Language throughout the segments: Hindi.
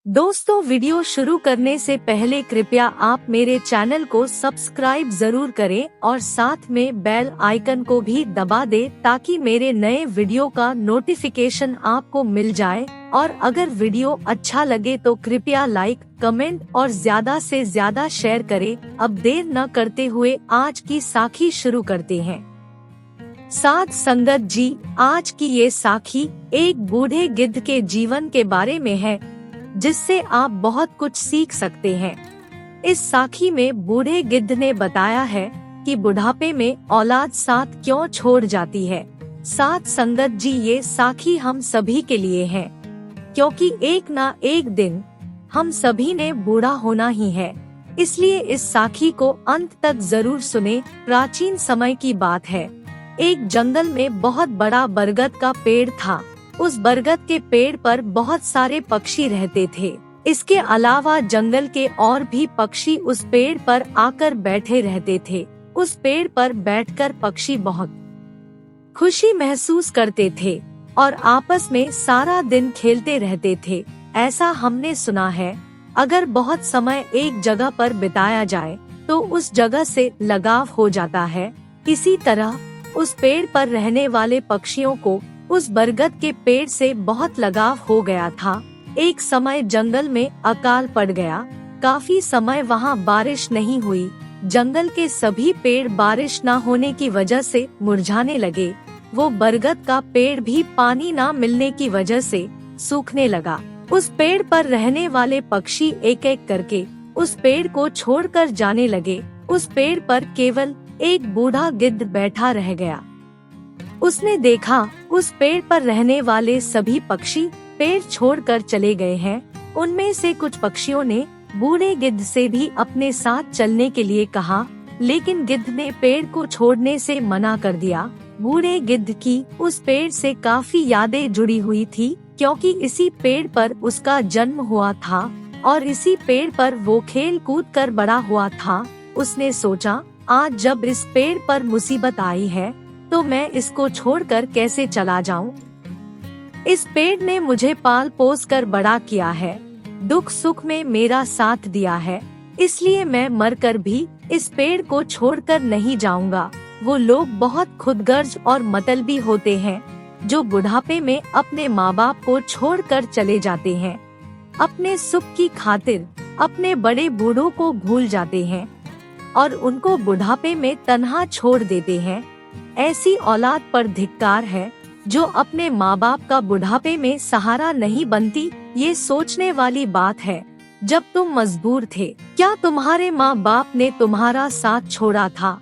दोस्तों, वीडियो शुरू करने से पहले कृपया आप मेरे चैनल को सब्सक्राइब जरूर करें और साथ में बेल आइकन को भी दबा दें ताकि मेरे नए वीडियो का नोटिफिकेशन आपको मिल जाए। और अगर वीडियो अच्छा लगे तो कृपया लाइक, कमेंट और ज्यादा से ज्यादा शेयर करें। अब देर न करते हुए आज की साखी शुरू करते हैं। साध संगत जी, आज की ये साखी एक बूढ़े गिद्ध के जीवन के बारे में है जिससे आप बहुत कुछ सीख सकते हैं। इस साखी में बूढ़े गिद्ध ने बताया है कि बुढ़ापे में औलाद साथ क्यों छोड़ जाती है। साध संगत जी, ये साखी हम सभी के लिए है, क्योंकि एक ना एक दिन हम सभी ने बूढ़ा होना ही है। इसलिए इस साखी को अंत तक जरूर सुने। प्राचीन समय की बात है। एक जंगल में बहुत बड़ा बरगद का पेड़ था। उस बरगद के पेड़ पर बहुत सारे पक्षी रहते थे। इसके अलावा जंगल के और भी पक्षी उस पेड़ पर आकर बैठे रहते थे। उस पेड़ पर बैठकर पक्षी बहुत खुशी महसूस करते थे और आपस में सारा दिन खेलते रहते थे। ऐसा हमने सुना है, अगर बहुत समय एक जगह पर बिताया जाए तो उस जगह से लगाव हो जाता है। इसी तरह उस पेड़ पर रहने वाले पक्षियों को उस बरगद के पेड़ से बहुत लगाव हो गया था। एक समय जंगल में अकाल पड़ गया। काफी समय वहाँ बारिश नहीं हुई। जंगल के सभी पेड़ बारिश न होने की वजह से मुरझाने लगे। वो बरगद का पेड़ भी पानी न मिलने की वजह से सूखने लगा। उस पेड़ पर रहने वाले पक्षी एक एक करके उस पेड़ को छोड़कर जाने लगे। उस पेड़ पर केवल एक बूढ़ा गिद्ध बैठा रह गया। उसने देखा उस पेड़ पर रहने वाले सभी पक्षी पेड़ छोड़कर चले गए हैं। उनमें से कुछ पक्षियों ने बूढ़े गिद्ध से भी अपने साथ चलने के लिए कहा, लेकिन गिद्ध ने पेड़ को छोड़ने से मना कर दिया। बूढ़े गिद्ध की उस पेड़ से काफी यादें जुड़ी हुई थी, क्योंकि इसी पेड़ पर उसका जन्म हुआ था और इसी पेड़ पर वो खेल कूद कर बड़ा हुआ था। उसने सोचा, आज जब इस पेड़ पर मुसीबत आई है तो मैं इसको छोड़कर कैसे चला जाऊं। इस पेड़ ने मुझे पाल पोस कर बड़ा किया है, दुख सुख में मेरा साथ दिया है, इसलिए मैं मरकर भी इस पेड़ को छोड़कर नहीं जाऊंगा। वो लोग बहुत खुदगर्ज और मतलबी होते हैं जो बुढ़ापे में अपने माँ बाप को छोड़कर चले जाते हैं। अपने सुख की खातिर अपने बड़े बूढ़ों को भूल जाते हैं और उनको बुढ़ापे में तन्हा छोड़ देते हैं। ऐसी औलाद पर धिक्कार है जो अपने माँ बाप का बुढ़ापे में सहारा नहीं बनती। ये सोचने वाली बात है, जब तुम मजबूर थे क्या तुम्हारे माँ बाप ने तुम्हारा साथ छोड़ा था?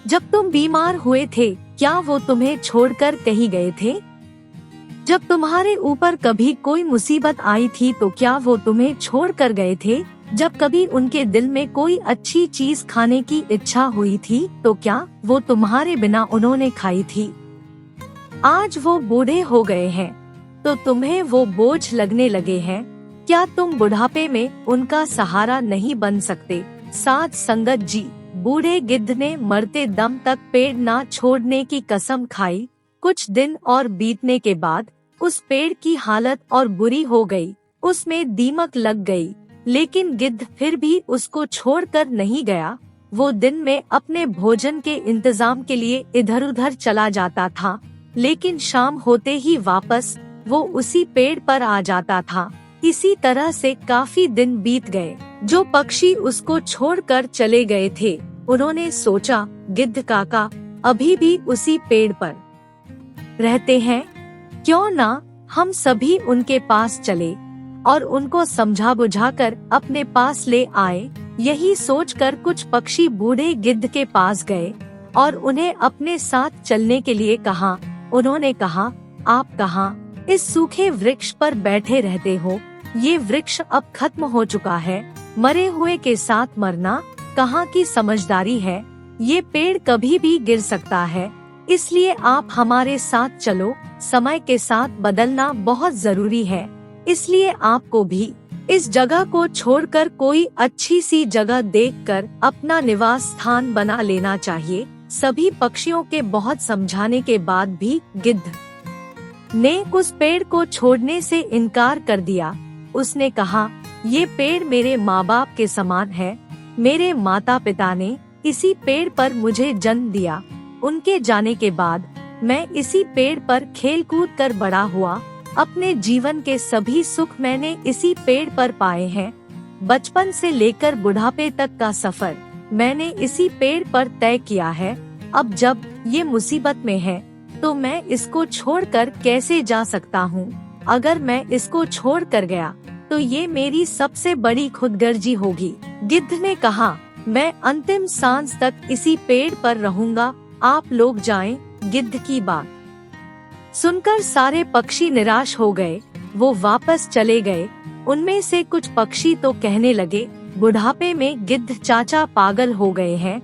जब तुम बीमार हुए थे क्या वो तुम्हें छोड़कर कहीं गए थे? जब तुम्हारे ऊपर कभी कोई मुसीबत आई थी तो क्या वो तुम्हें छोड़कर गए थे? जब कभी उनके दिल में कोई अच्छी चीज खाने की इच्छा हुई थी तो क्या वो तुम्हारे बिना उन्होंने खाई थी? आज वो बूढ़े हो गए हैं तो तुम्हें वो बोझ लगने लगे हैं। क्या तुम बुढ़ापे में उनका सहारा नहीं बन सकते? साध संगत जी, बूढ़े गिद्ध ने मरते दम तक पेड़ ना छोड़ने की कसम खाई। कुछ दिन और बीतने के बाद उस पेड़ की हालत और बुरी हो गई। उसमें दीमक लग गई, लेकिन गिद्ध फिर भी उसको छोड़कर नहीं गया। वो दिन में अपने भोजन के इंतजाम के लिए इधर उधर चला जाता था, लेकिन शाम होते ही वापस वो उसी पेड़ पर आ जाता था। इसी तरह से काफी दिन बीत गए। जो पक्षी उसको छोड़कर चले गए थे उन्होंने सोचा, गिद्ध काका अभी भी उसी पेड़ पर रहते हैं, क्यों ना हम सभी उनके पास चले और उनको समझा बुझाकर अपने पास ले आए। यही सोचकर कुछ पक्षी बूढ़े गिद्ध के पास गए और उन्हें अपने साथ चलने के लिए कहा। उन्होंने कहा, आप कहाँ इस सूखे वृक्ष पर बैठे रहते हो? ये वृक्ष अब खत्म हो चुका है। मरे हुए के साथ मरना कहाँ की समझदारी है? ये पेड़ कभी भी गिर सकता है, इसलिए आप हमारे साथ चलो। समय के साथ बदलना बहुत जरूरी है, इसलिए आपको भी इस जगह को छोड़कर कोई अच्छी सी जगह देखकर अपना निवास स्थान बना लेना चाहिए। सभी पक्षियों के बहुत समझाने के बाद भी गिद्ध ने उस पेड़ को छोड़ने से इनकार कर दिया। उसने कहा, ये पेड़ मेरे माँ बाप के समान है। मेरे माता पिता ने इसी पेड़ पर मुझे जन्म दिया। उनके जाने के बाद मैं इसी पेड़ पर खेल कूद कर बड़ा हुआ। अपने जीवन के सभी सुख मैंने इसी पेड़ पर पाए हैं। बचपन से लेकर बुढ़ापे तक का सफर मैंने इसी पेड़ पर तय किया है। अब जब ये मुसीबत में है तो मैं इसको छोड़कर कैसे जा सकता हूँ? अगर मैं इसको छोड़ कर गया तो ये मेरी सबसे बड़ी खुदगर्जी होगी। गिद्ध ने कहा, मैं अंतिम सांस तक इसी पेड़ पर रहूंगा, आप लोग जाएं। गिद्ध की बात सुनकर सारे पक्षी निराश हो गए। वो वापस चले गए। उनमें से कुछ पक्षी तो कहने लगे, बुढ़ापे में गिद्ध चाचा पागल हो गए हैं,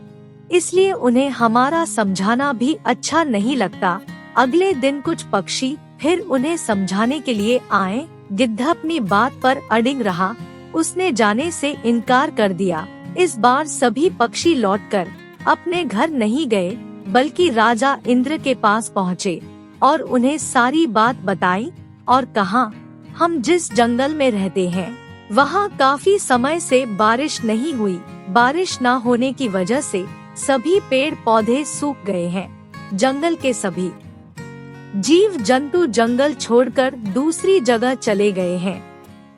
इसलिए उन्हें हमारा समझाना भी अच्छा नहीं लगता। अगले दिन कुछ पक्षी फिर उन्हें समझाने के लिए आए। गिद्ध अपनी बात पर अडिग रहा। उसने जाने से इनकार कर दिया। इस बार सभी पक्षी लौटकर अपने घर नहीं गए, बल्कि राजा इंद्र के पास पहुँचे और उन्हें सारी बात बताई और कहा, हम जिस जंगल में रहते हैं वहाँ काफी समय से बारिश नहीं हुई। बारिश न होने की वजह से सभी पेड़ पौधे सूख गए हैं। जंगल के सभी जीव जंतु जंगल छोड़कर दूसरी जगह चले गए हैं।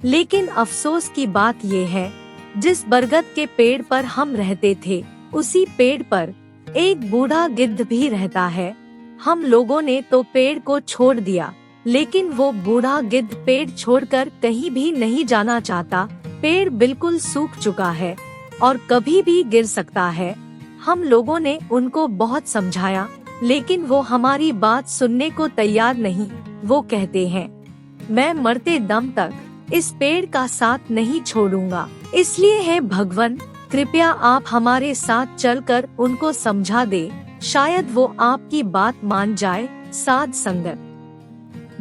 लेकिन अफसोस की बात ये है, जिस बरगद के पेड़ पर हम रहते थे उसी पेड़ पर एक बूढ़ा गिद्ध भी रहता है। हम लोगों ने तो पेड़ को छोड़ दिया, लेकिन वो बूढ़ा गिद्ध पेड़ छोड़कर कहीं भी नहीं जाना चाहता। पेड़ बिल्कुल सूख चुका है और कभी भी गिर सकता है। हम लोगों ने उनको बहुत समझाया, लेकिन वो हमारी बात सुनने को तैयार नहीं। वो कहते हैं, मैं मरते दम तक इस पेड़ का साथ नहीं छोड़ूंगा। इसलिए है भगवान, कृपया आप हमारे साथ चलकर उनको समझा दे, शायद वो आपकी बात मान जाए। साध संगत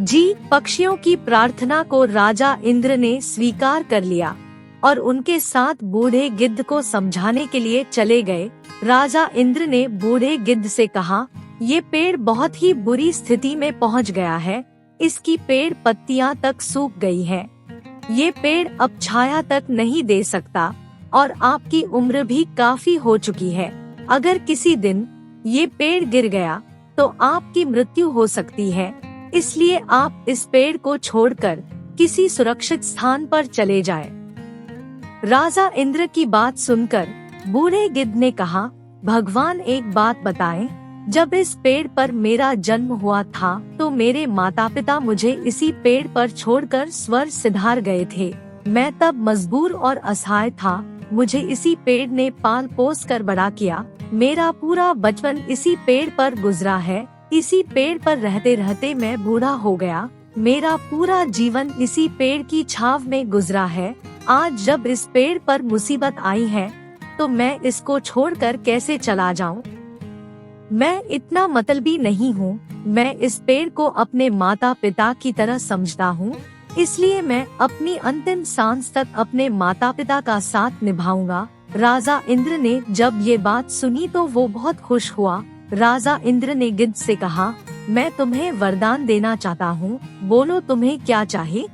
जी, पक्षियों की प्रार्थना को राजा इंद्र ने स्वीकार कर लिया और उनके साथ बूढ़े गिद्ध को समझाने के लिए चले गए। राजा इंद्र ने बूढ़े गिद्ध से कहा, ये पेड़ बहुत ही बुरी स्थिति में पहुंच गया है। इसकी पेड़ पत्तियां तक सूख गई हैं। ये पेड़ अब छाया तक नहीं दे सकता और आपकी उम्र भी काफी हो चुकी है। अगर किसी दिन ये पेड़ गिर गया तो आपकी मृत्यु हो सकती है। इसलिए आप इस पेड़ को छोड़कर किसी सुरक्षित स्थान पर चले जाएं। राजा इंद्र की बात सुनकर बूढ़े गिद्ध ने कहा, भगवान एक बात बताएं, जब इस पेड़ पर मेरा जन्म हुआ था तो मेरे माता पिता मुझे इसी पेड़ पर छोड़कर स्वर्ग सिधार गए थे। मैं तब मजबूर और असहाय था। मुझे इसी पेड़ ने पाल पोस कर बड़ा किया। मेरा पूरा बचपन इसी पेड़ पर गुजरा है। इसी पेड़ पर रहते रहते मैं बूढ़ा हो गया। मेरा पूरा जीवन इसी पेड़ की छाव में गुजरा है। आज जब इस पेड़ पर मुसीबत आई है तो मैं इसको छोड़कर कैसे चला जाऊं? मैं इतना मतलबी नहीं हूँ। मैं इस पेड़ को अपने माता पिता की तरह समझता हूँ, इसलिए मैं अपनी अंतिम सांस तक अपने माता पिता का साथ निभाऊंगा। राजा इंद्र ने जब ये बात सुनी तो वो बहुत खुश हुआ। राजा इंद्र ने गिद्ध से कहा, मैं तुम्हें वरदान देना चाहता हूँ, बोलो तुम्हें क्या चाहिए?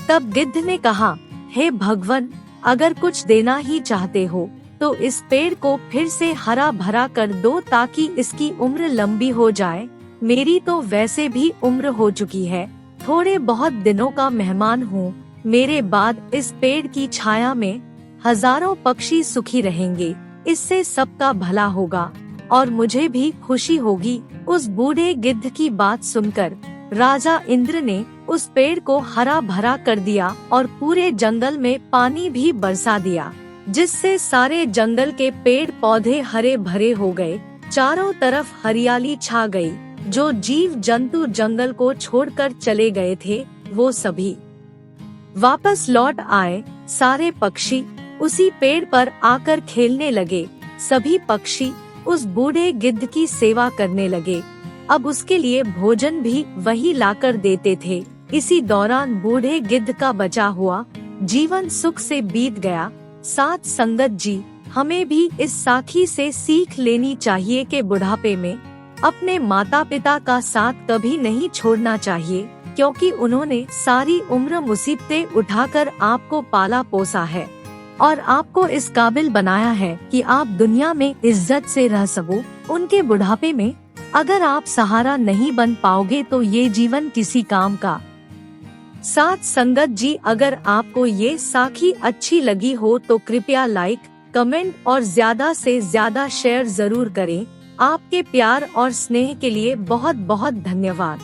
तब गिद्ध ने कहा, हे भगवान, अगर कुछ देना ही चाहते हो तो इस पेड़ को फिर से हरा भरा कर दो ताकि इसकी उम्र लंबी हो जाए। मेरी तो वैसे भी उम्र हो चुकी है। थोड़े बहुत दिनों का मेहमान हूँ। मेरे बाद इस पेड़ की छाया में हजारों पक्षी सुखी रहेंगे। इससे सबका भला होगा और मुझे भी खुशी होगी। उस बूढ़े गिद्ध की बात सुनकर राजा इंद्र ने उस पेड़ को हरा भरा कर दिया और पूरे जंगल में पानी भी बरसा दिया, जिससे सारे जंगल के पेड़ पौधे हरे भरे हो गए। चारों तरफ हरियाली छा गई। जो जीव जंतु जंगल को छोड़कर चले गए थे वो सभी वापस लौट आए। सारे पक्षी उसी पेड़ पर आकर खेलने लगे। सभी पक्षी उस बूढ़े गिद्ध की सेवा करने लगे। अब उसके लिए भोजन भी वही लाकर देते थे। इसी दौरान बूढ़े गिद्ध का बचा हुआ जीवन सुख से बीत गया। साथ संगत जी, हमें भी इस साथी से सीख लेनी चाहिए कि बुढ़ापे में अपने माता पिता का साथ कभी नहीं छोड़ना चाहिए। क्योंकि उन्होंने सारी उम्र मुसीबतें उठाकर आपको पाला पोसा है और आपको इस काबिल बनाया है कि आप दुनिया में इज्जत से रह सको। उनके बुढ़ापे में अगर आप सहारा नहीं बन पाओगे तो ये जीवन किसी काम का। साथ संगत जी, अगर आपको ये साखी अच्छी लगी हो तो कृपया लाइक, कमेंट और ज्यादा से ज्यादा शेयर जरूर करें। आपके प्यार और स्नेह के लिए बहुत बहुत धन्यवाद।